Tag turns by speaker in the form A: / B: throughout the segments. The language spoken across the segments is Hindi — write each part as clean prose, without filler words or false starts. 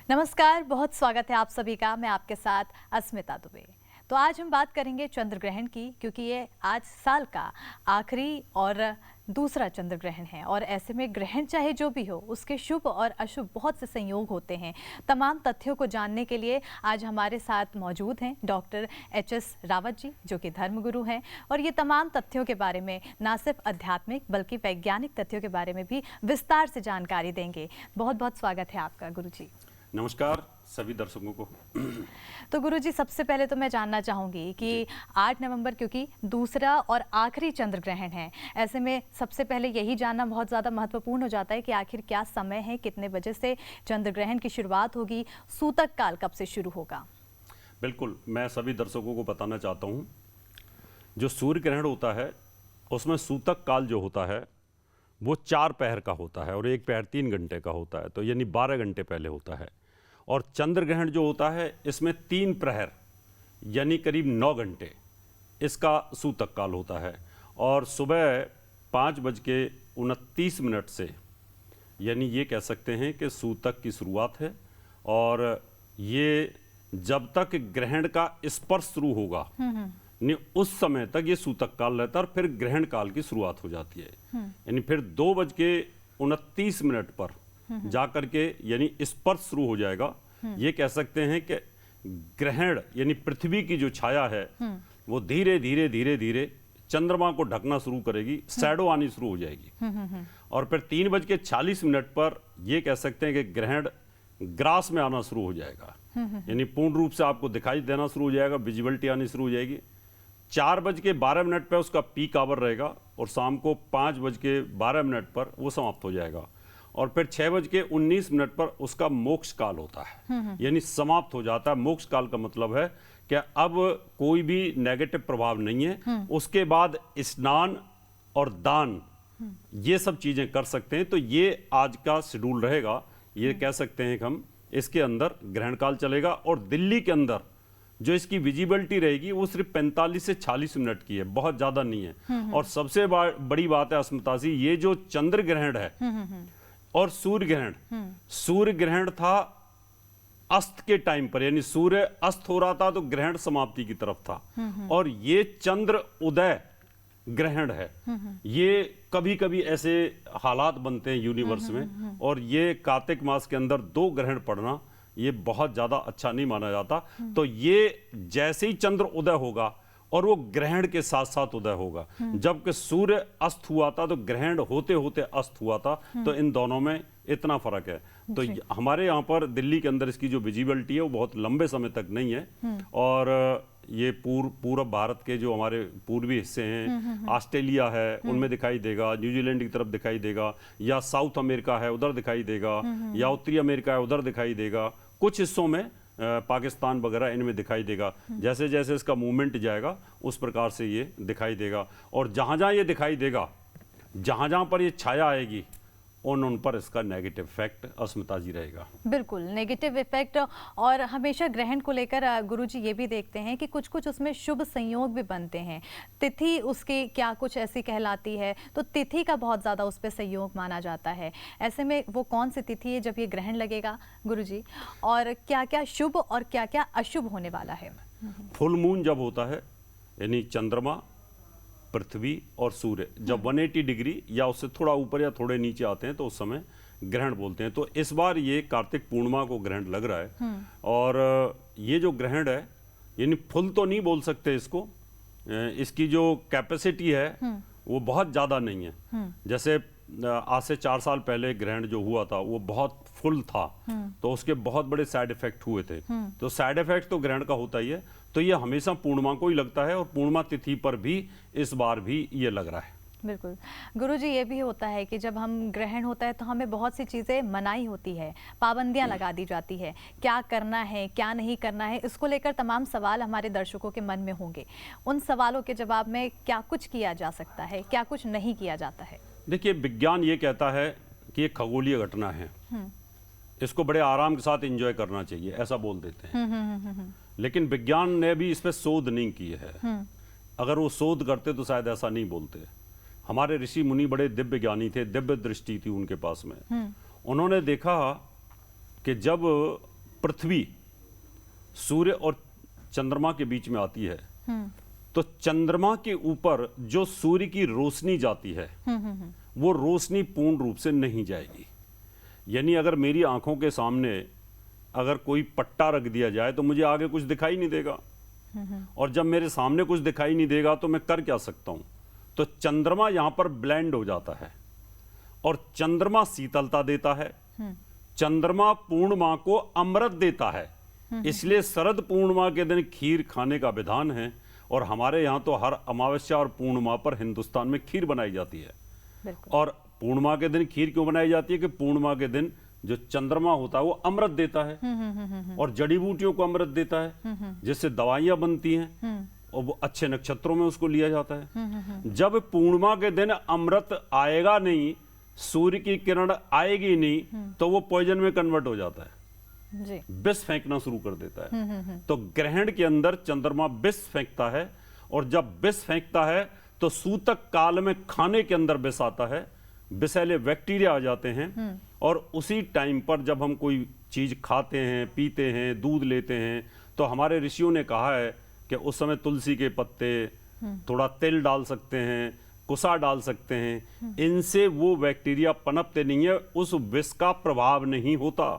A: नमस्कार, बहुत स्वागत है आप सभी का। मैं आपके साथ अस्मिता दुबे। तो आज हम बात करेंगे चंद्र ग्रहण की, क्योंकि ये आज साल का आखिरी और दूसरा चंद्र ग्रहण है और ऐसे में ग्रहण चाहे जो भी हो उसके शुभ और अशुभ बहुत से संयोग होते हैं। तमाम तथ्यों को जानने के लिए आज हमारे साथ मौजूद हैं डॉक्टर एच.एस. रावत जी, जो कि धर्मगुरु हैं, और ये तमाम तथ्यों के बारे में ना सिर्फ आध्यात्मिक बल्कि वैज्ञानिक तथ्यों के बारे में भी विस्तार से जानकारी देंगे। बहुत बहुत स्वागत है आपका गुरु जी।
B: नमस्कार सभी दर्शकों को।
A: तो गुरुजी, सबसे पहले तो मैं जानना चाहूँगी कि 8 नवंबर क्योंकि दूसरा और आखिरी चंद्र ग्रहण है, ऐसे में सबसे पहले यही जानना बहुत ज़्यादा महत्वपूर्ण हो जाता है कि आखिर क्या समय है, कितने बजे से चंद्र ग्रहण की शुरुआत होगी, सूतक काल कब से शुरू होगा?
B: बिल्कुल, मैं सभी दर्शकों को बताना चाहता हूँ, जो सूर्य ग्रहण होता है उसमें सूतक काल जो होता है वो 4 पहर का होता है और 1 पहर 3 घंटे का होता है, तो यानी 12 घंटे पहले होता है। और चंद्र ग्रहण जो होता है इसमें 3 प्रहर यानी करीब 9 घंटे इसका सूतक काल होता है और सुबह 5:29 से यानी ये कह सकते हैं कि सूतक की शुरुआत है और ये जब तक ग्रहण का स्पर्श शुरू होगा नहीं उस समय तक ये सूतक काल रहता है और फिर ग्रहण काल की शुरुआत हो जाती है। यानी फिर 2:29 पर जाकर के यानी स्पर्श शुरू हो जाएगा। ये कह सकते हैं कि ग्रहण यानी पृथ्वी की जो छाया है वो धीरे धीरे धीरे धीरे चंद्रमा को ढकना शुरू करेगी, शैडो आनी शुरू हो जाएगी और फिर 3:40 पर ये कह सकते हैं कि ग्रहण ग्रास में आना शुरू हो जाएगा, यानी पूर्ण रूप से आपको दिखाई देना शुरू हो जाएगा, विजिबिलिटी आनी शुरू हो जाएगी। 4:12 पर उसका पीक आवर रहेगा और शाम को 5:12 पर वो समाप्त हो जाएगा और फिर 6:19 पर उसका मोक्ष काल होता है, यानी समाप्त हो जाता है। मोक्ष काल का मतलब है कि अब कोई भी नेगेटिव प्रभाव नहीं है, उसके बाद स्नान और दान ये सब चीजें कर सकते हैं। तो ये आज का शेड्यूल रहेगा, ये कह सकते हैं कि हम इसके अंदर ग्रहण काल चलेगा और दिल्ली के अंदर जो इसकी विजिबिलिटी रहेगी वो सिर्फ 45 से 46 मिनट की है, बहुत ज्यादा नहीं है। और सबसे बड़ी बात है अस्मिता जी, ये जो चंद्र ग्रहण है और सूर्य ग्रहण था अस्त के टाइम पर, यानी सूर्य अस्त हो रहा था तो ग्रहण समाप्ति की तरफ था और ये चंद्र उदय ग्रहण है। ये कभी कभी ऐसे हालात बनते हैं यूनिवर्स में और ये कार्तिक मास के अंदर 2 ग्रहण पड़ना ये बहुत ज्यादा अच्छा नहीं माना जाता। तो ये जैसे ही चंद्र उदय होगा और वो ग्रहण के साथ साथ उदय होगा, जबकि सूर्य अस्त हुआ था तो ग्रहण होते होते अस्त हुआ था, तो इन दोनों में इतना फर्क है। तो हमारे यहाँ पर दिल्ली के अंदर इसकी जो विजिबिलिटी है वो बहुत लंबे समय तक नहीं है और ये पूर्व भारत के जो हमारे पूर्वी हिस्से हैं, ऑस्ट्रेलिया है उनमें दिखाई देगा, न्यूजीलैंड की तरफ दिखाई देगा, या साउथ अमेरिका है उधर दिखाई देगा, या उत्तरी अमेरिका है उधर दिखाई देगा, कुछ हिस्सों में पाकिस्तान वगैरह इनमें दिखाई देगा। जैसे जैसे इसका मूवमेंट जाएगा उस प्रकार से ये दिखाई देगा और जहां जहां ये दिखाई देगा, जहां जहां पर ये छाया आएगी उन पर इसका नेगेटिव इफेक्ट अस्मिता जी रहेगा।
A: बिल्कुल नेगेटिव इफेक्ट। और हमेशा ग्रहण को लेकर गुरुजी ये भी देखते हैं कि कुछ कुछ उसमें शुभ संयोग भी बनते हैं, तिथि उसकी क्या कुछ ऐसी कहलाती है, तो तिथि का बहुत ज़्यादा उस पर संयोग माना जाता है। ऐसे में वो कौन सी तिथि है जब ये ग्रहण लगेगा गुरुजी, और क्या क्या शुभ और क्या क्या अशुभ होने वाला है?
B: फुल मून जब होता है यानी चंद्रमा, पृथ्वी और सूर्य जब 180 डिग्री या उससे थोड़ा ऊपर या थोड़े नीचे आते हैं तो उस समय ग्रहण बोलते हैं। तो इस बार ये कार्तिक पूर्णिमा को ग्रहण लग रहा है और ये जो ग्रहण है यानी फुल तो नहीं बोल सकते इसको, इसकी जो कैपेसिटी है वो बहुत ज़्यादा नहीं है। जैसे आज से 4 साल पहले ग्रहण जो हुआ था वो बहुत फुल था तो उसके बहुत बड़े साइड इफेक्ट हुए थे। तो साइड इफेक्ट तो ग्रहण का होता ही है, तो ये हमेशा पूर्णिमा को ही लगता है और पूर्णिमा तिथि पर भी इस बार भी ये लग रहा है।
A: बिल्कुल गुरुजी, ये भी होता है कि जब हम ग्रहण होता है तो हमें बहुत सी चीज़ें मनाही होती है, पाबंदियां लगा दी जाती है, क्या करना है क्या नहीं करना है, इसको लेकर तमाम सवाल हमारे दर्शकों के मन में होंगे। उन सवालों के जवाब में क्या कुछ किया जा सकता है, क्या कुछ नहीं किया जाता है?
B: देखिए, विज्ञान ये कहता है कि ये खगोलीय घटना है, इसको बड़े आराम के साथ एंजॉय करना चाहिए, ऐसा बोल देते हैं। लेकिन विज्ञान ने भी इस पर शोध नहीं की है। अगर वो शोध करते तो शायद ऐसा नहीं बोलते। हमारे ऋषि मुनि बड़े दिव्य ज्ञानी थे, दिव्य दृष्टि थी उनके पास में। उन्होंने देखा कि जब पृथ्वी सूर्य और चंद्रमा के बीच में आती है, तो चंद्रमा के ऊपर जो सूर्य की रोशनी जाती है वो रोशनी पूर्ण रूप से नहीं जाएगी। यानी अगर मेरी आंखों के सामने अगर कोई पट्टा रख दिया जाए तो मुझे आगे कुछ दिखाई नहीं देगा, और जब मेरे सामने कुछ दिखाई नहीं देगा तो मैं कर क्या सकता हूं? तो चंद्रमा यहां पर ब्लेंड हो जाता है, और चंद्रमा शीतलता देता है, चंद्रमा पूर्णिमा को अमृत देता है। इसलिए शरद पूर्णिमा के दिन खीर खाने का विधान है, और हमारे यहाँ तो हर अमावस्या और पूर्णिमा पर हिंदुस्तान में खीर बनाई जाती है। और पूर्णिमा के दिन खीर क्यों बनाई जाती है? कि पूर्णिमा के दिन जो चंद्रमा होता है वो अमृत देता है और जड़ी बूटियों को अमृत देता है, जिससे दवाइयां बनती हैं, और वो अच्छे नक्षत्रों में उसको लिया जाता है। जब पूर्णिमा के दिन अमृत आएगा नहीं, सूर्य की किरण आएगी नहीं, तो वो पॉइजन में कन्वर्ट हो जाता है, विष फेंकना शुरू कर देता है। तो ग्रहण के अंदर चंद्रमा विष फेंकता है, और जब विष फेंकता है तो सूतक काल में खाने के अंदर विष आता है, विषैले बैक्टीरिया आ जाते हैं, और उसी टाइम पर जब हम कोई चीज खाते हैं, पीते हैं, दूध लेते हैं, तो हमारे ऋषियों ने कहा है कि उस समय तुलसी के पत्ते, थोड़ा तिल डाल सकते हैं, कुसा डाल सकते हैं, इनसे वो बैक्टीरिया पनपते नहीं है, उस विष का प्रभाव नहीं होता,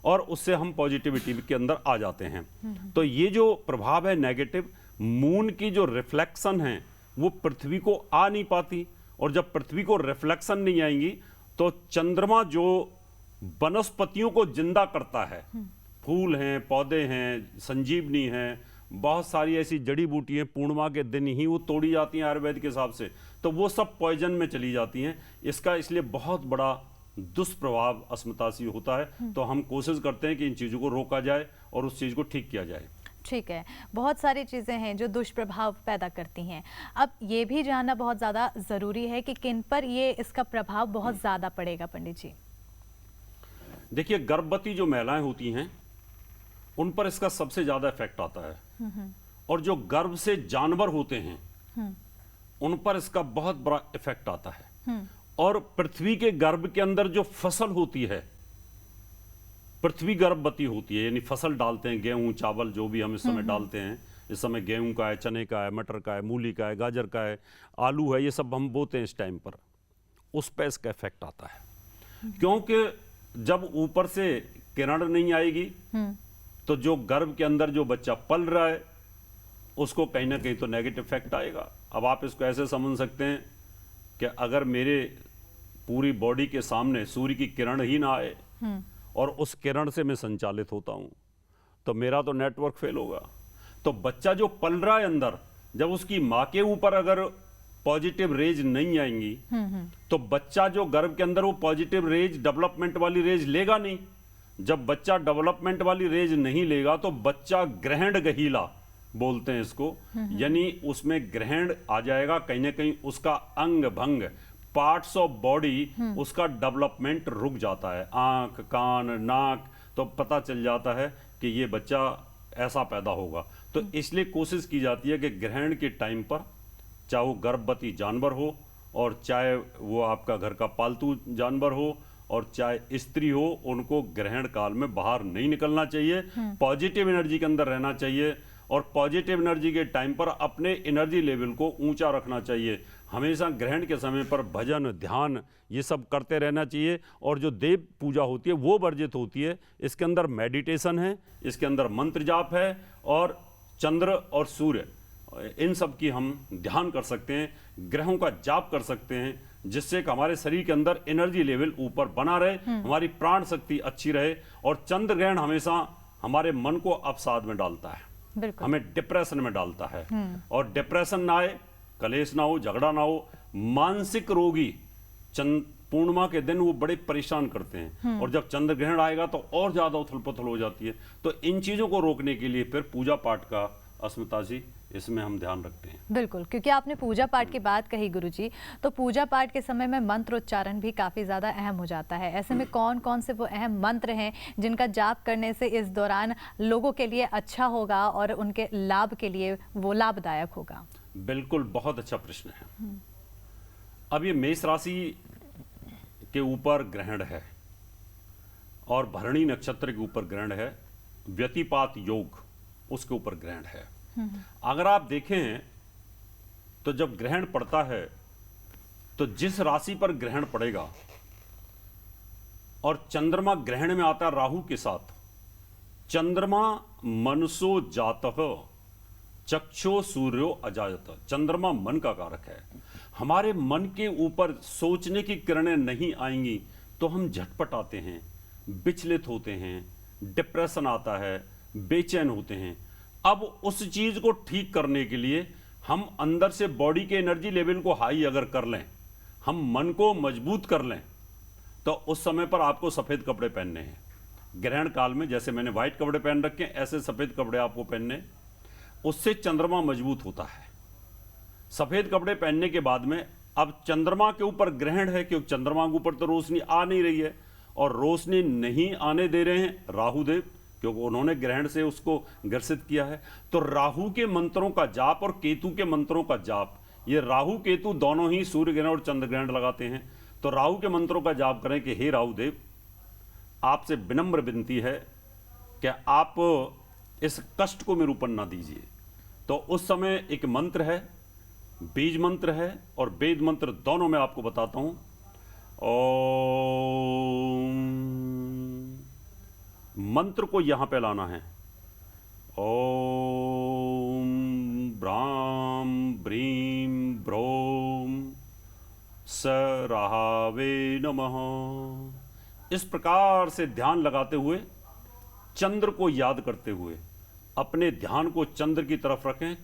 B: और उससे हम पॉजिटिविटी के अंदर आ जाते हैं। तो ये जो प्रभाव है नेगेटिव, मून की जो रिफ्लेक्शन है वो पृथ्वी को आ नहीं पाती, और जब पृथ्वी को रिफ्लेक्शन नहीं आएंगी तो चंद्रमा जो वनस्पतियों को जिंदा करता है, फूल हैं, पौधे हैं, संजीवनी हैं, बहुत सारी ऐसी जड़ी बूटियां पूर्णिमा के दिन ही वो तोड़ी जाती हैं आयुर्वेद के हिसाब से, तो वो सब पॉइजन में चली जाती हैं। इसका इसलिए बहुत बड़ा दुष्प्रभाव अस्मितासी होता है। तो हम कोशिश करते हैं कि इन चीज़ों को रोका जाए और उस चीज़ को ठीक किया जाए।
A: ठीक है, बहुत सारी चीज़ें हैं जो दुष्प्रभाव पैदा करती हैं। अब ये भी जानना बहुत ज़्यादा ज़रूरी है कि किन पर ये इसका प्रभाव बहुत ज़्यादा पड़ेगा पंडित जी।
B: देखिए, गर्भवती जो महिलाएं होती हैं उन पर इसका सबसे ज़्यादा इफेक्ट आता है, और जो गर्भ से जानवर होते हैं उन पर इसका बहुत बड़ा इफेक्ट आता है। और पृथ्वी के गर्भ के अंदर जो फसल होती है, पृथ्वी गर्भवती होती है, यानी फसल डालते हैं, गेहूं, चावल, जो भी हम इस समय डालते हैं, इस समय गेहूं का है, चने का है, मटर का है, मूली का है, गाजर का है, आलू है, ये सब हम बोते हैं इस टाइम पर, उस पर इसका इफेक्ट आता है। क्योंकि जब ऊपर से किरण नहीं आएगी तो जो गर्भ के अंदर जो बच्चा पल रहा है उसको कहीं ना कहीं तो नेगेटिव इफेक्ट आएगा। अब आप इसको ऐसे समझ सकते हैं कि अगर मेरे पूरी बॉडी के सामने सूर्य की किरण ही ना आए और उस किरण से मैं संचालित होता हूं तो मेरा तो नेटवर्क फेल होगा। तो बच्चा जो पल रहा है अंदर, जब उसकी मां के ऊपर अगर पॉजिटिव रेज नहीं आएंगी तो बच्चा जो गर्भ के अंदर वो पॉजिटिव रेज, डेवलपमेंट वाली रेज लेगा नहीं। जब बच्चा डेवलपमेंट वाली रेज नहीं लेगा तो बच्चा ग्रहण गहीला बोलते हैं इसको, यानी उसमें ग्रहण आ जाएगा, कहीं ना कहीं उसका अंग भंग, पार्ट्स ऑफ बॉडी, उसका डेवलपमेंट रुक जाता है, आंख, कान, नाक, तो पता चल जाता है कि ये बच्चा ऐसा पैदा होगा। तो इसलिए कोशिश की जाती है कि ग्रहण के टाइम पर, चाहे वो गर्भवती जानवर हो और चाहे वो आपका घर का पालतू जानवर हो और चाहे स्त्री हो, उनको ग्रहण काल में बाहर नहीं निकलना चाहिए, पॉजिटिव एनर्जी के अंदर रहना चाहिए, और पॉजिटिव एनर्जी के टाइम पर अपने एनर्जी लेवल को ऊंचा रखना चाहिए। हमेशा ग्रहण के समय पर भजन, ध्यान, ये सब करते रहना चाहिए, और जो देव पूजा होती है वो वर्जित होती है। इसके अंदर मेडिटेशन है, इसके अंदर मंत्र जाप है, और चंद्र और सूर्य, इन सब की हम ध्यान कर सकते हैं, ग्रहों का जाप कर सकते हैं, जिससे कि हमारे शरीर के अंदर एनर्जी लेवल ऊपर बना रहे, हमारी प्राण शक्ति अच्छी रहे। और चंद्र ग्रहण हमेशा हमारे मन को अवसाद में डालता है, हमें डिप्रेशन में डालता है, और डिप्रेशन ना आए, कलेश ना हो, झगड़ा ना हो, मानसिक रोगी पूर्णिमा के दिन वो बड़े परेशान करते हैं, और जब चंद्र ग्रहण आएगा तो और ज्यादा उथल पुथल हो जाती है। तो इन चीजों को रोकने के लिए फिर पूजा पाठ का, अस्मिता जी, इसमें हम ध्यान रखते हैं।
A: बिल्कुल, क्योंकि आपने पूजा पाठ की बात कही गुरुजी, तो पूजा पाठ के समय में मंत्रोच्चारण भी काफ़ी ज़्यादा अहम हो जाता है। ऐसे में कौन कौन से वो अहम मंत्र हैं जिनका जाप करने से इस दौरान लोगों के लिए अच्छा होगा और उनके लाभ के लिए वो लाभदायक होगा?
B: बिल्कुल, बहुत अच्छा प्रश्न है। अब ये मेष राशि के ऊपर ग्रहण है और भरणी नक्षत्र के ऊपर ग्रहण है, व्यतिपात योग, उसके ऊपर ग्रहण है। अगर आप देखें तो जब ग्रहण पड़ता है तो जिस राशि पर ग्रहण पड़ेगा, और चंद्रमा ग्रहण में आता है राहु के साथ, चंद्रमा मनसो जातः चक्षो सूर्यो अजायत, चंद्रमा मन का कारक है। हमारे मन के ऊपर सोचने की किरणें नहीं आएंगी तो हम झटपट आते हैं, विचलित होते हैं, डिप्रेशन आता है, बेचैन होते हैं। अब उस चीज को ठीक करने के लिए हम अंदर से बॉडी के एनर्जी लेवल को हाई अगर कर लें, हम मन को मजबूत कर लें, तो उस समय पर आपको सफेद कपड़े पहनने हैं। ग्रहण काल में जैसे मैंने व्हाइट कपड़े पहन रखे हैं, ऐसे सफेद कपड़े आपको पहनने, उससे चंद्रमा मजबूत होता है। सफेद कपड़े पहनने के बाद में अब चंद्रमा के ऊपर ग्रहण है, क्योंकि चंद्रमा के ऊपर तो रोशनी आ नहीं रही है, और रोशनी नहीं आने दे रहे हैं राहु देव, क्योंकि उन्होंने ग्रहण से उसको ग्रसित किया है। तो राहु के मंत्रों का जाप और केतु के मंत्रों का जाप, ये राहु केतु दोनों ही सूर्य ग्रहण और चंद्र ग्रहण लगाते हैं। तो राहु के मंत्रों का जाप करें कि हे राहु देव, आपसे विनम्र विनती है कि आप इस कष्ट को निरूपण ना दीजिए। तो उस समय एक मंत्र है, बीज मंत्र है और वेद मंत्र, दोनों मैं आपको बताता हूं। ओम, मंत्र को यहां पे लाना है। ओम ब्राम ब्रीम ब्रोम सरावे नमः। इस प्रकार से ध्यान लगाते हुए, चंद्र को याद करते हुए, अपने ध्यान को चंद्र की तरफ रखें,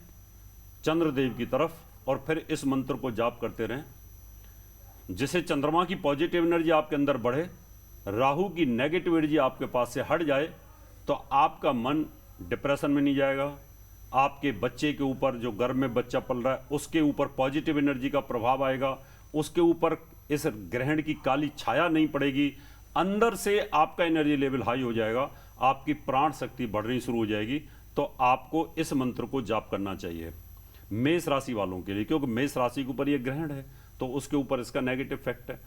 B: चंद्रदेव की तरफ, और फिर इस मंत्र को जाप करते रहें, जिससे चंद्रमा की पॉजिटिव एनर्जी आपके अंदर बढ़े, राहु की नेगेटिव एनर्जी आपके पास से हट जाए, तो आपका मन डिप्रेशन में नहीं जाएगा। आपके बच्चे के ऊपर, जो गर्भ में बच्चा पल रहा है, उसके ऊपर पॉजिटिव एनर्जी का प्रभाव आएगा, उसके ऊपर इस ग्रहण की काली छाया नहीं पड़ेगी, अंदर से आपका एनर्जी लेवल हाई हो जाएगा, आपकी प्राण शक्ति बढ़नी शुरू हो जाएगी। तो आपको इस मंत्र को जाप करना चाहिए मेष राशि वालों के लिए, क्योंकि मेष राशि के ऊपर ये ग्रहण है, तो उसके ऊपर इसका नेगेटिव इफेक्ट है।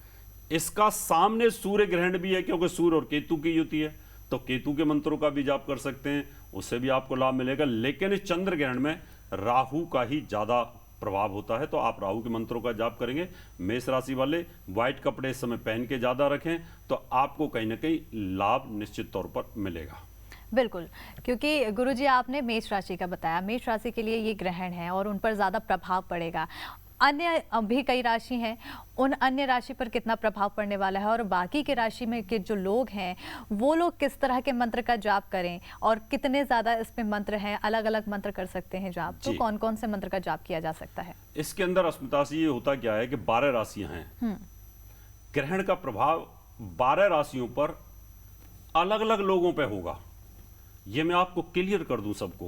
B: इसका सामने सूर्य ग्रहण भी है, क्योंकि सूर्य और केतु की युति है, तो केतु के मंत्रों का भी जाप कर सकते हैं, उससे भी आपको लाभ मिलेगा। लेकिन इस चंद्र ग्रहण में राहु का ही ज्यादा प्रभाव होता है, तो आप राहु के मंत्रों का जाप करेंगे। मेष राशि वाले व्हाइट कपड़े इस समय पहन के ज्यादा रखें, तो आपको कहीं ना कहीं लाभ निश्चित तौर पर मिलेगा।
A: बिल्कुल, क्योंकि गुरुजी आपने मेष राशि का बताया, मेष राशि के लिए ये ग्रहण है और उन पर ज़्यादा प्रभाव पड़ेगा। अन्य भी कई राशि हैं, उन अन्य राशि पर कितना प्रभाव पड़ने वाला है, और बाकी के राशि में के जो लोग हैं वो लोग किस तरह के मंत्र का जाप करें, और कितने ज़्यादा इसमें मंत्र हैं, अलग अलग मंत्र कर सकते हैं जाप, तो कौन कौन से मंत्र का जाप किया जा सकता है?
B: इसके अंदर अस्मिता से ये होता क्या है कि 12 राशियां हैं, ग्रहण का प्रभाव 12 राशियों पर अलग अलग लोगों पर होगा। ये मैं आपको क्लियर कर दूं सबको,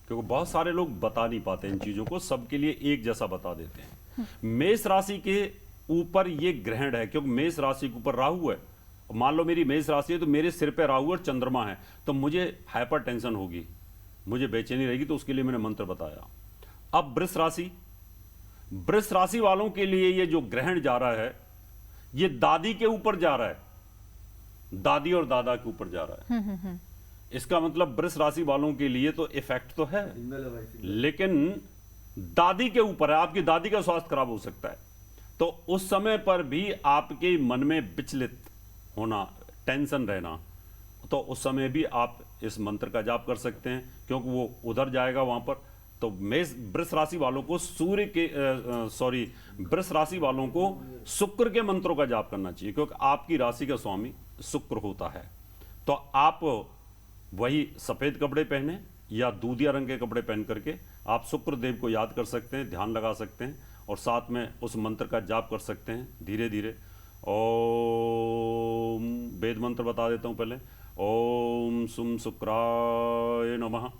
B: क्योंकि बहुत सारे लोग बता नहीं पाते इन चीजों को, सबके लिए एक जैसा बता देते हैं। मेष राशि के ऊपर ये ग्रहण है, क्योंकि मेष राशि के ऊपर राहु है। मान लो मेरी मेष राशि है, तो मेरे सिर पे राहु और चंद्रमा है, तो मुझे हाइपर टेंशन होगी, मुझे बेचैनी रहेगी, तो उसके लिए मैंने मंत्र बताया। अब वृष राशि, वृष राशि वालों के लिए ये जो ग्रहण जा रहा है, ये दादी के ऊपर जा रहा है, दादी और दादा के ऊपर जा रहा है। इसका मतलब वृष राशि वालों के लिए तो इफेक्ट तो है, लेकिन दादी के ऊपर है, आपकी दादी का स्वास्थ्य खराब हो सकता है। तो उस समय पर भी आपके मन में विचलित होना, टेंशन रहना, तो उस समय भी आप इस मंत्र का जाप कर सकते हैं, क्योंकि वो उधर जाएगा वहां पर। तो वृष राशि वालों को वृष राशि वालों को शुक्र के मंत्रों का जाप करना चाहिए, क्योंकि आपकी राशि का स्वामी शुक्र होता है। तो आप वही सफेद कपड़े पहने या दूधिया रंग के कपड़े पहन करके आप शुक्र देव को याद कर सकते हैं, ध्यान लगा सकते हैं, और साथ में उस मंत्र का जाप कर सकते हैं धीरे धीरे। ओम, वेद मंत्र बता देता हूं पहले। ओम सुम शुक्राय नमः,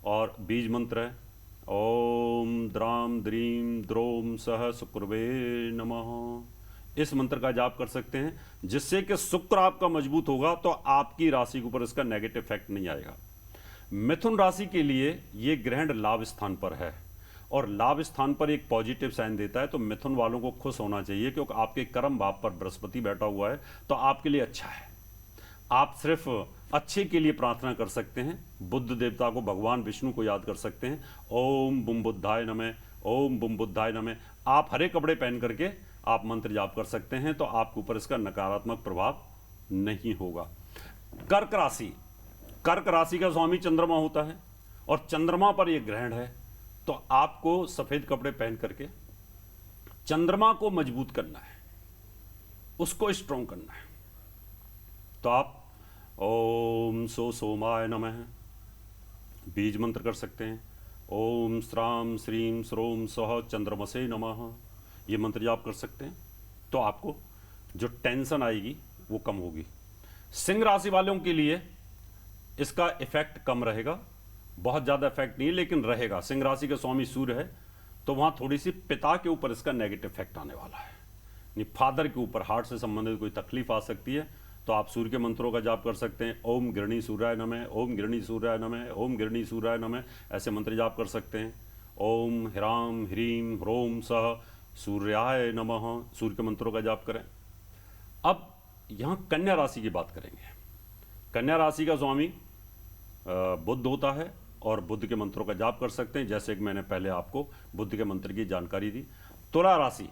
B: और बीज मंत्र है ओम द्राम द्रीम द्रोम सह शुक्रवे नमः। इस मंत्र का जाप कर सकते हैं, जिससे कि शुक्र आपका मजबूत होगा, तो आपकी राशि के ऊपर इसका नेगेटिव इफेक्ट नहीं आएगा। मिथुन राशि के लिए ये ग्रहण लाभ स्थान पर है, और लाभ स्थान पर एक पॉजिटिव साइन देता है, तो मिथुन वालों को खुश होना चाहिए, क्योंकि आपके कर्म भाव पर बृहस्पति बैठा हुआ है, तो आपके लिए अच्छा है। आप सिर्फ अच्छे के लिए प्रार्थना कर सकते हैं। बुद्ध देवता को, भगवान विष्णु को याद कर सकते हैं। ओम बुम बुद्धाय नमः, ओम बुम बुद्धाय नमः। आप हरे कपड़े पहन करके आप मंत्र जाप कर सकते हैं, तो आपके ऊपर इसका नकारात्मक प्रभाव नहीं होगा। कर्क राशि, कर्क राशि का स्वामी चंद्रमा होता है और चंद्रमा पर यह ग्रहण है, तो आपको सफेद कपड़े पहन करके चंद्रमा को मजबूत करना है, उसको स्ट्रॉन्ग करना है। तो आप ओम सोमाय नमः बीज मंत्र कर सकते हैं। ओम श्राम श्रीम श्रोम सह चंद्रमसे नमः, ये मंत्र जाप कर सकते हैं, तो आपको जो टेंशन आएगी वो कम होगी। सिंह राशि वालों के लिए इसका इफेक्ट कम रहेगा, बहुत ज़्यादा इफेक्ट नहीं, लेकिन रहेगा। सिंह राशि के स्वामी सूर्य है, तो वहाँ थोड़ी सी पिता के ऊपर इसका नेगेटिव इफेक्ट आने वाला है, यानी फादर के ऊपर हार्ट से संबंधित कोई तकलीफ आ सकती है। तो आप सूर्य के मंत्रों का जाप कर सकते हैं। ओम गिरणी सूर्याय नमः, ओम गिरणी सूर्याय नमः, ओम गिरणी सूर्याय नमः, ऐसे मंत्र जाप कर सकते हैं। ओम ह्राम ह्रीम ह्रोम सह सूर्याय नमः, सूर्य के मंत्रों का जाप करें। अब यहाँ कन्या राशि की बात करेंगे। कन्या राशि का स्वामी बुध होता है और बुध के मंत्रों का जाप कर सकते हैं, जैसे कि मैंने पहले आपको बुध के मंत्र की जानकारी दी। तुला राशि,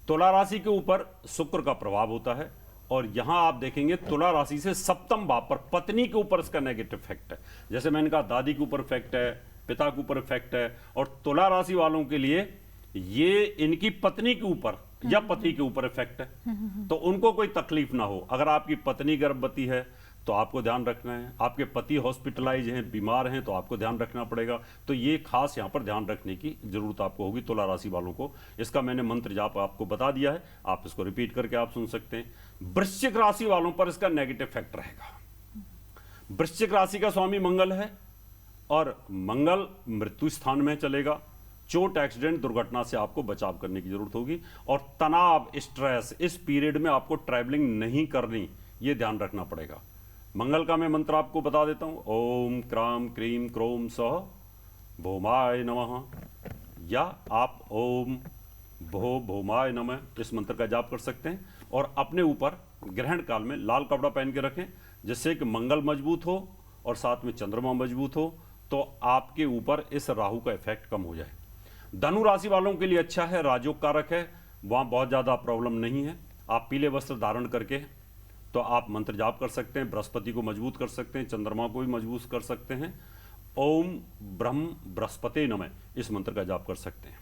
B: तुला राशि के ऊपर शुक्र का प्रभाव होता है, और यहां आप देखेंगे तुला राशि से सप्तम भाव पर पत्नी के ऊपर इसका नेगेटिव इफेक्ट है। जैसे मैंने कहा, दादी के ऊपर इफेक्ट है, पिता के ऊपर इफेक्ट है, और तुला राशि वालों के लिए ये इनकी पत्नी के ऊपर या पति के ऊपर इफेक्ट है, तो उनको कोई तकलीफ ना हो। अगर आपकी पत्नी गर्भवती है तो आपको ध्यान रखना है, आपके पति हॉस्पिटलाइज हैं, बीमार हैं, तो आपको ध्यान रखना पड़ेगा। तो ये खास यहाँ पर ध्यान रखने की जरूरत आपको होगी तुला राशि वालों को। इसका मैंने मंत्र जाप आपको बता दिया है, आप इसको रिपीट करके आप सुन सकते हैं। वृश्चिक राशि वालों पर इसका नेगेटिव इफेक्ट रहेगा। वृश्चिक राशि का स्वामी मंगल है, और मंगल मृत्यु स्थान में चलेगा। चोट, एक्सीडेंट, दुर्घटना से आपको बचाव करने की जरूरत होगी, और तनाव, स्ट्रेस, इस पीरियड में आपको ट्रैवलिंग नहीं करनी, ये ध्यान रखना पड़ेगा। मंगल का मैं मंत्र आपको बता देता हूं। ओम क्राम क्रीम क्रोम सह भौमाय नमः, या आप ओम भौमाय नमः इस मंत्र का जाप कर सकते हैं, और अपने ऊपर ग्रहण काल में लाल कपड़ा पहन के रखें, जिससे कि मंगल मजबूत हो और साथ में चंद्रमा मजबूत हो, तो आपके ऊपर इस राहु का इफेक्ट कम हो जाए। धनु राशि वालों के लिए अच्छा है, राजयोग कारक है, वहाँ बहुत ज़्यादा प्रॉब्लम नहीं है। आप पीले वस्त्र धारण करके तो आप मंत्र जाप कर सकते हैं, बृहस्पति को मजबूत कर सकते हैं, चंद्रमा को भी मजबूत कर सकते हैं। ओम ब्रह्म बृहस्पति नमः इस मंत्र का जाप कर सकते हैं।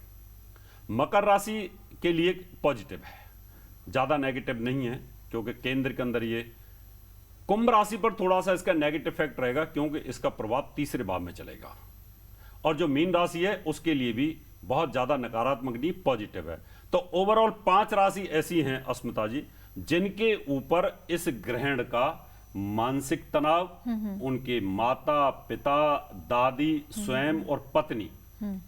B: मकर राशि के लिए पॉजिटिव है, ज़्यादा नेगेटिव नहीं है, क्योंकि केंद्र के अंदर ये। कुंभ राशि पर थोड़ा सा इसका नेगेटिव इफेक्ट रहेगा, क्योंकि इसका प्रभाव तीसरे भाव में चलेगा। और जो मीन राशि है उसके लिए भी बहुत ज़्यादा नकारात्मक नहीं, पॉजिटिव है। तो ओवरऑल 5 राशि ऐसी हैं अस्मिता जी, जिनके ऊपर इस ग्रहण का मानसिक तनाव, उनके माता पिता, दादी, स्वयं और पत्नी,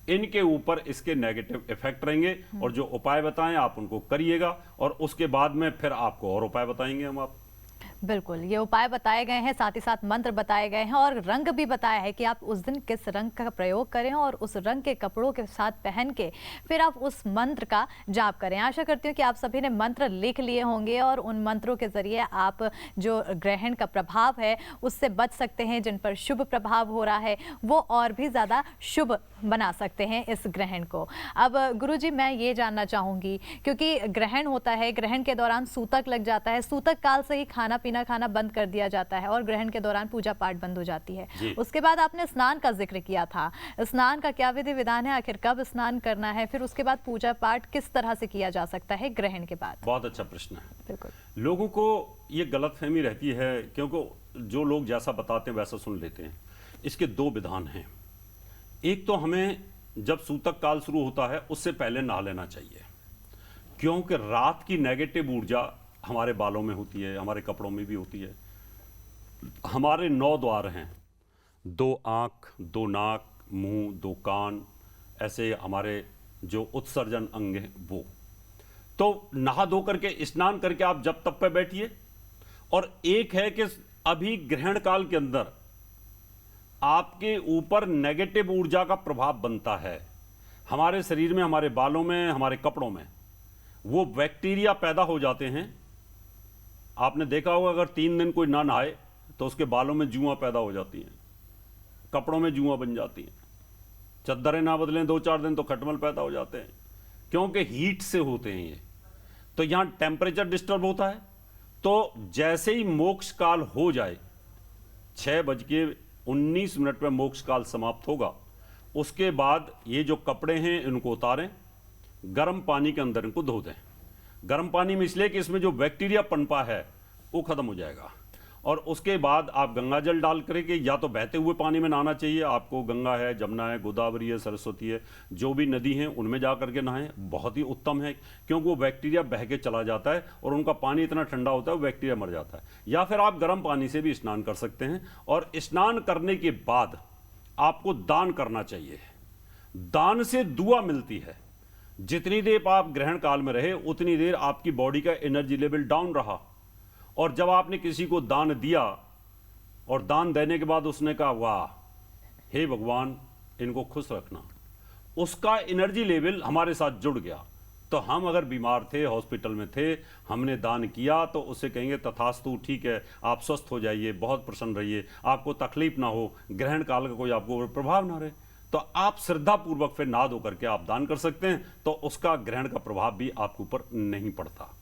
B: इनके ऊपर इसके नेगेटिव इफेक्ट रहेंगे। और जो उपाय बताएं आप उनको करिएगा, और उसके बाद में फिर आपको और उपाय बताएंगे हम आप।
A: बिल्कुल, ये उपाय बताए गए हैं, साथ ही साथ मंत्र बताए गए हैं, और रंग भी बताया है कि आप उस दिन किस रंग का प्रयोग करें, और उस रंग के कपड़ों के साथ पहन के फिर आप उस मंत्र का जाप करें। आशा करती हूँ कि आप सभी ने मंत्र लिख लिए होंगे, और उन मंत्रों के जरिए आप जो ग्रहण का प्रभाव है उससे बच सकते हैं। जिन पर शुभ प्रभाव हो रहा है वो और भी ज़्यादा शुभ बना सकते हैं इस ग्रहण को। अब गुरुजी, मैं ये जानना चाहूँगी, क्योंकि ग्रहण होता है, ग्रहण के दौरान सूतक लग जाता है, सूतक काल से ही खाना पीना खाना बंद कर दिया जाता है, और ग्रहण के दौरान पूजा पाठ बंद हो जाती है। उसके बाद आपने स्नान का जिक्र किया था, स्नान का क्या विधि विधान है, आखिर कब स्नान करना है, फिर उसके बाद पूजा पाठ किस तरह से किया जा सकता है ग्रहण के बाद?
B: बहुत अच्छा प्रश्न है।
A: बिल्कुल,
B: लोगों को ये गलतफहमी रहती है, क्योंकि जो लोग जैसा बताते हैं वैसा सुन लेते हैं। इसके 2 विधान हैं। एक तो हमें जब सूतक काल शुरू होता है उससे पहले नहा लेना चाहिए, क्योंकि रात की नेगेटिव ऊर्जा हमारे बालों में होती है, हमारे कपड़ों में भी होती है। हमारे 9 द्वार हैं, 2 आँख, 2 नाक, मुंह, 2 कान, ऐसे हमारे जो उत्सर्जन अंग हैं वो। तो नहा धो करके स्नान करके आप जब तब पे बैठिए। और एक है कि अभी ग्रहण काल के अंदर आपके ऊपर नेगेटिव ऊर्जा का प्रभाव बनता है, हमारे शरीर में, हमारे बालों में, हमारे कपड़ों में वो बैक्टीरिया पैदा हो जाते हैं। आपने देखा होगा अगर 3 दिन कोई ना नहाए तो उसके बालों में जुआं पैदा हो जाती हैं, कपड़ों में जुआं बन जाती हैं, चद्दरें ना बदलें 2-4 दिन तो खटमल पैदा हो जाते हैं, क्योंकि हीट से होते हैं ये। तो यहां टेम्परेचर डिस्टर्ब होता है। तो जैसे ही मोक्ष काल हो जाए, 6:19 पे मोक्ष काल समाप्त होगा, उसके बाद ये जो कपड़े हैं इनको उतारें, गर्म पानी के अंदर इनको धो दें। गर्म पानी में इसलिए कि इसमें जो बैक्टीरिया पनपा है वो खत्म हो जाएगा। और उसके बाद आप गंगा जल डाल करके, या तो बहते हुए पानी में नहाना चाहिए आपको, गंगा है, जमुना है, गोदावरी है, सरस्वती है, जो भी नदी हैं उनमें जा करके नहाएं, बहुत ही उत्तम है, क्योंकि वो बैक्टीरिया बह के चला जाता है और उनका पानी इतना ठंडा होता है वो बैक्टीरिया मर जाता है। या फिर आप गर्म पानी से भी स्नान कर सकते हैं। और स्नान करने के बाद आपको दान करना चाहिए। दान से दुआ मिलती है। जितनी देर आप ग्रहण काल में रहे उतनी देर आपकी बॉडी का एनर्जी लेवल डाउन रहा, और जब आपने किसी को दान दिया और दान देने के बाद उसने कहा वाह हे भगवान इनको खुश रखना, उसका एनर्जी लेवल हमारे साथ जुड़ गया। तो हम अगर बीमार थे, हॉस्पिटल में थे, हमने दान किया तो उससे कहेंगे तथास्तु, ठीक है, आप स्वस्थ हो जाइए, बहुत प्रसन्न रहिए, आपको तकलीफ ना हो, ग्रहण काल का कोई आपको प्रभाव ना रहे। तो आप श्रद्धापूर्वक फिर ना धो करके आप दान कर सकते हैं, तो उसका ग्रहण का प्रभाव भी आपके ऊपर नहीं पड़ता।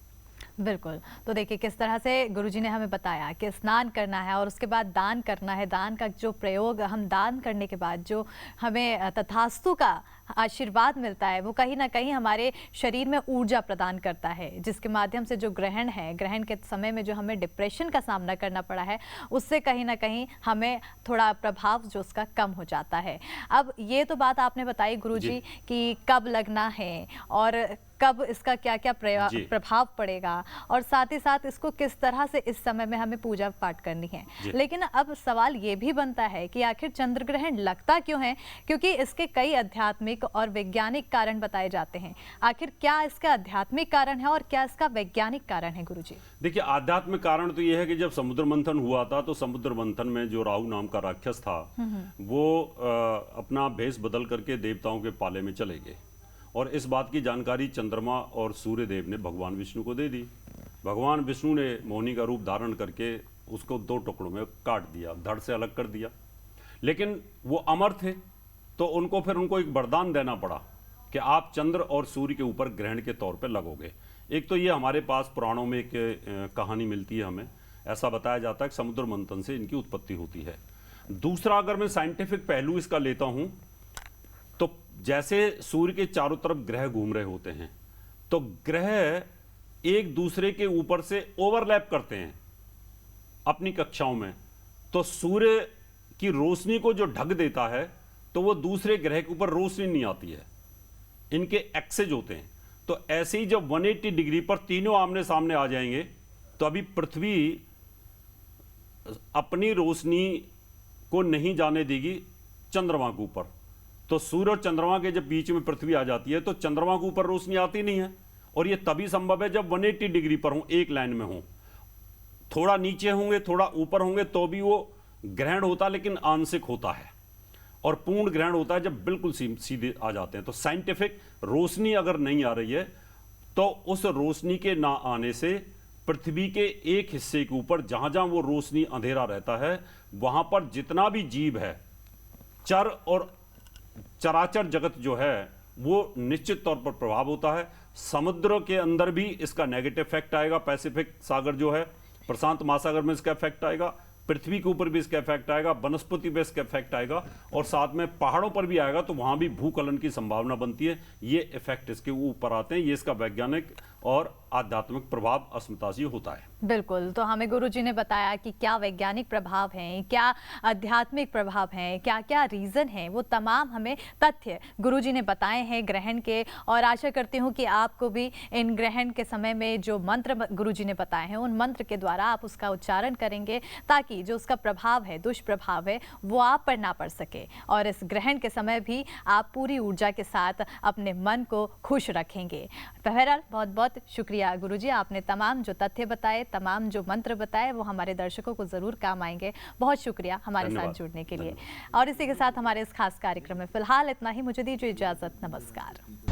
A: बिल्कुल। तो देखिए किस तरह से गुरुजी ने हमें बताया कि स्नान करना है और उसके बाद दान करना है। दान का जो प्रयोग, हम दान करने के बाद जो हमें तथास्तु का आशीर्वाद मिलता है वो कहीं ना कहीं हमारे शरीर में ऊर्जा प्रदान करता है, जिसके माध्यम से जो ग्रहण है, ग्रहण के समय में जो हमें डिप्रेशन का सामना करना पड़ा है, उससे कहीं ना कहीं हमें थोड़ा प्रभाव जो उसका कम हो जाता है। अब ये तो बात आपने बताई गुरुजी कि कब लगना है और कब इसका क्या क्या प्रभाव पड़ेगा, और साथ ही साथ इसको किस तरह से इस समय में हमें पूजा पाठ करनी है। लेकिन अब सवाल ये भी बनता है कि आखिर चंद्र ग्रहण लगता क्यों है, क्योंकि इसके कई आध्यात्मिक और वैज्ञानिक कारण बताए जाते हैं। आखिर क्या इसका आध्यात्मिक कारण है और क्या इसका वैज्ञानिक कारण है गुरुजी?
B: देखिए, आध्यात्मिक कारण तो यह है कि जब समुद्र मंथन हुआ था तो समुद्र मंथन में जो राहु नाम का राक्षस था वो अपना भेष बदल करके देवताओं के पाले में चले गए, और इस बात की जानकारी चंद्रमा और सूर्य देव ने भगवान विष्णु को दे दी। भगवान विष्णु ने मोहिनी का रूप धारण करके उसको 2 टुकड़ों में काट दिया, धड़ से अलग कर दिया। लेकिन वो अमर थे तो उनको एक वरदान देना पड़ा कि आप चंद्र और सूर्य के ऊपर ग्रहण के तौर पर लगोगे। एक तो ये हमारे पास पुराणों में एक कहानी मिलती है, हमें ऐसा बताया जाता है कि समुद्र मंथन से इनकी उत्पत्ति होती है। दूसरा, अगर मैं साइंटिफिक पहलू इसका लेता हूं तो जैसे सूर्य के चारों तरफ ग्रह घूम रहे होते हैं तो ग्रह एक दूसरे के ऊपर से ओवरलैप करते हैं अपनी कक्षाओं में, तो सूर्य की रोशनी को जो ढक देता है तो वो दूसरे ग्रह के ऊपर रोशनी नहीं आती है, इनके एक्सेज होते हैं। तो ऐसे ही जब 180 डिग्री पर तीनों आमने सामने आ जाएंगे तो अभी पृथ्वी अपनी रोशनी को नहीं जाने देगी चंद्रमा के ऊपर। तो सूर्य और चंद्रमा के जब बीच में पृथ्वी आ जाती है तो चंद्रमा के ऊपर रोशनी आती नहीं है, और ये तभी संभव है जब 180 डिग्री पर हो, एक लाइन में हो। थोड़ा नीचे होंगे, थोड़ा ऊपर होंगे तो भी वो ग्रहण होता, लेकिन आंशिक होता है, और पूर्ण ग्रहण होता है जब बिल्कुल सीधे आ जाते हैं। तो साइंटिफिक रोशनी अगर नहीं आ रही है तो उस रोशनी के ना आने से पृथ्वी के एक हिस्से के ऊपर जहां जहां वो रोशनी अंधेरा रहता है वहां पर जितना भी जीव है, चर और चराचर जगत जो है वो निश्चित तौर पर प्रभाव होता है। समुद्र के अंदर भी इसका नेगेटिव इफेक्ट आएगा, पैसिफिक सागर जो है, प्रशांत महासागर में इसका इफेक्ट आएगा, पृथ्वी के ऊपर भी इसका इफेक्ट आएगा, वनस्पति पे इसका इफेक्ट आएगा, और साथ में पहाड़ों पर भी आएगा, तो वहां भी भूकलन की संभावना बनती है। ये इफेक्ट इसके ऊपर आते हैं। ये इसका वैज्ञानिक और आध्यात्मिक प्रभाव अस्मिता से होता है।
A: बिल्कुल। तो हमें गुरुजी ने बताया कि क्या वैज्ञानिक प्रभाव हैं, क्या आध्यात्मिक प्रभाव हैं, क्या क्या रीज़न है, वो तमाम हमें तथ्य गुरुजी ने बताए हैं ग्रहण के। और आशा करती हूँ कि आपको भी इन ग्रहण के समय में जो मंत्र गुरुजी ने बताए हैं उन मंत्र के द्वारा आप उसका उच्चारण करेंगे, ताकि जो उसका प्रभाव है, दुष्प्रभाव है, वो आप पर ना पड़ सके, और इस ग्रहण के समय भी आप पूरी ऊर्जा के साथ अपने मन को खुश रखेंगे। बहरहाल बहुत बहुत शुक्रिया गुरुजी, आपने तमाम जो तथ्य बताए, तमाम जो मंत्र बताए वो हमारे दर्शकों को ज़रूर काम आएंगे। बहुत शुक्रिया हमारे साथ जुड़ने के लिए। और इसी के साथ हमारे इस खास कार्यक्रम में फिलहाल इतना ही। मुझे दीजिए इजाज़त। नमस्कार।